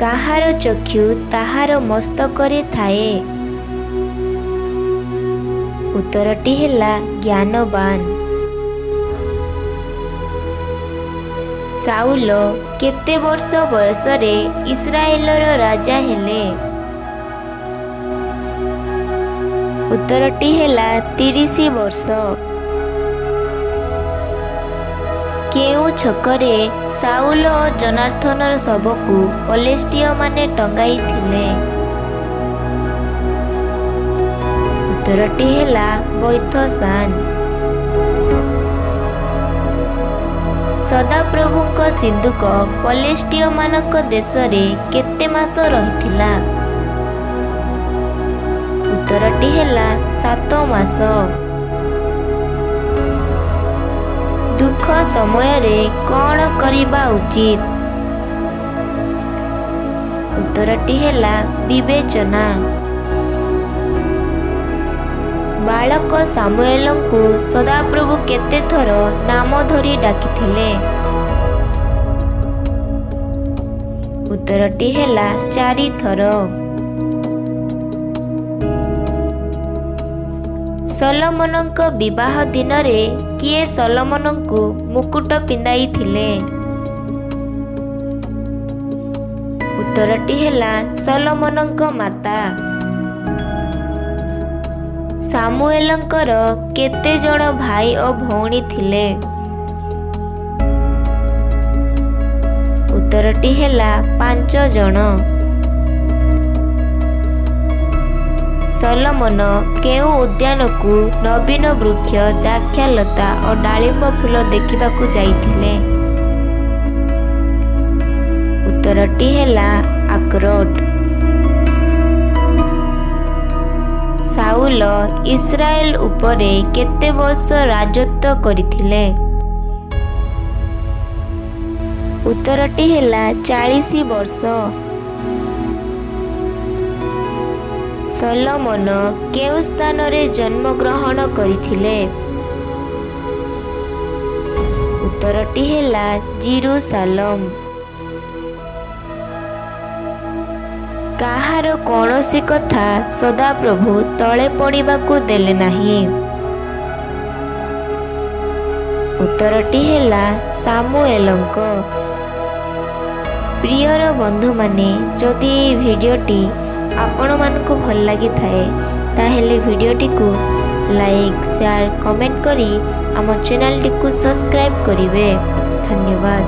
କାହାର ଚକ୍ଷୁ ତାହାର ମସ୍ତକରେ ଥାଏ? ଉତ୍ତରଟି ହେଲା ଜ୍ଞାନବାନ। ସାଉଲ କେତେ ବର୍ଷ ବୟସରେ ଇସ୍ରାଏଲର ରାଜା ହେଲେ? ଉତ୍ତରଟି ହେଲା 30 ବର୍ଷ। କେଉଁ ଛକରେ ସାଉଲ ଓ ଜନାର୍ଦ୍ଦନର ଶବକୁ ଫିଲିଷ୍ଟିୟମାନେ ଟଙ୍ଗାଇଥିଲେ? ଉତ୍ତରଟି ହେଲା ବୈଥଶାନ। ସଦାପ୍ରଭୁଙ୍କ ସିନ୍ଦୁକ ଫିଲିଷ୍ଟିୟମାନଙ୍କ ଦେଶରେ କେତେ ମାସ ରହିଥିଲା? ଉତ୍ତରଟି ହେଲା 7 ମାସ। ଦୁଃଖ ସମୟରେ କ'ଣ କରିବା ଉଚିତ? ଉତ୍ତରଟି ହେଲା ବିବେଚନା। ବାଳକ ସାମୁଏଲଙ୍କୁ ସଦାପ୍ରଭୁ କେତେ ଥର ନାମ ଧରି ଡାକିଥିଲେ? ଉତ୍ତରଟି ହେଲା 4 ଥର। ସଲୋମନଙ୍କ ବିବାହ ଦିନରେ କିଏ ସଲୋମନଙ୍କୁ ମୁକୁଟ ପିନ୍ଧାଇଥିଲେ? ଉତ୍ତରଟି ହେଲା ସଲୋମନଙ୍କ ମାତା। ସାମୁଏଲଙ୍କର କେତେ ଜଣ ଭାଇ ଓ ଭଉଣୀ ଥିଲେ? ଉତ୍ତରଟି ହେଲା 5 ଜଣ। ସଲୋମନ କେଉଁ ଉଦ୍ୟାନକୁ ନବୀନ ବୃକ୍ଷ, ଦ୍ରାକ୍ଷାଲତା ଓ ଡାଳିମ୍ବ ଫୁଲ ଦେଖିବାକୁ ଯାଇଥିଲେ? ଉତ୍ତରଟି ହେଲା ଆକ୍ରୋଟ। ସାଉଲ ଇସ୍ରାଏଲ ଉପରେ କେତେ ବର୍ଷ ରାଜତ୍ୱ କରିଥିଲେ? ଉତ୍ତରଟି ହେଲା 40 ବର୍ଷ। ସଲୋମନ କେଉଁ ସ୍ଥାନରେ ଜନ୍ମଗ୍ରହଣ କରିଥିଲେ? ଉତ୍ତରଟି ହେଲା ଜେରୁସାଲମ। କାହାର କୌଣସି କଥା ସଦାପ୍ରଭୁ ତଳେ ପଡ଼ିବାକୁ ଦେଲେ ନାହିଁ? ଉତ୍ତରଟି ହେଲା ସାମୁଏଲଙ୍କ। ପ୍ରିୟର ବନ୍ଧୁମାନେ, ଯଦି ଏହି ଭିଡ଼ିଓଟି ଆପଣମାନଙ୍କୁ ଭଲ ଲାଗିଥାଏ ତାହେଲେ ଭିଡ଼ିଓଟିକୁ ଲାଇକ୍, ସେୟାର, କମେଣ୍ଟ କରି ଆମ ଚ୍ୟାନେଲଟିକୁ ସବସ୍କ୍ରାଇବ୍ କରିବେ। ଧନ୍ୟବାଦ।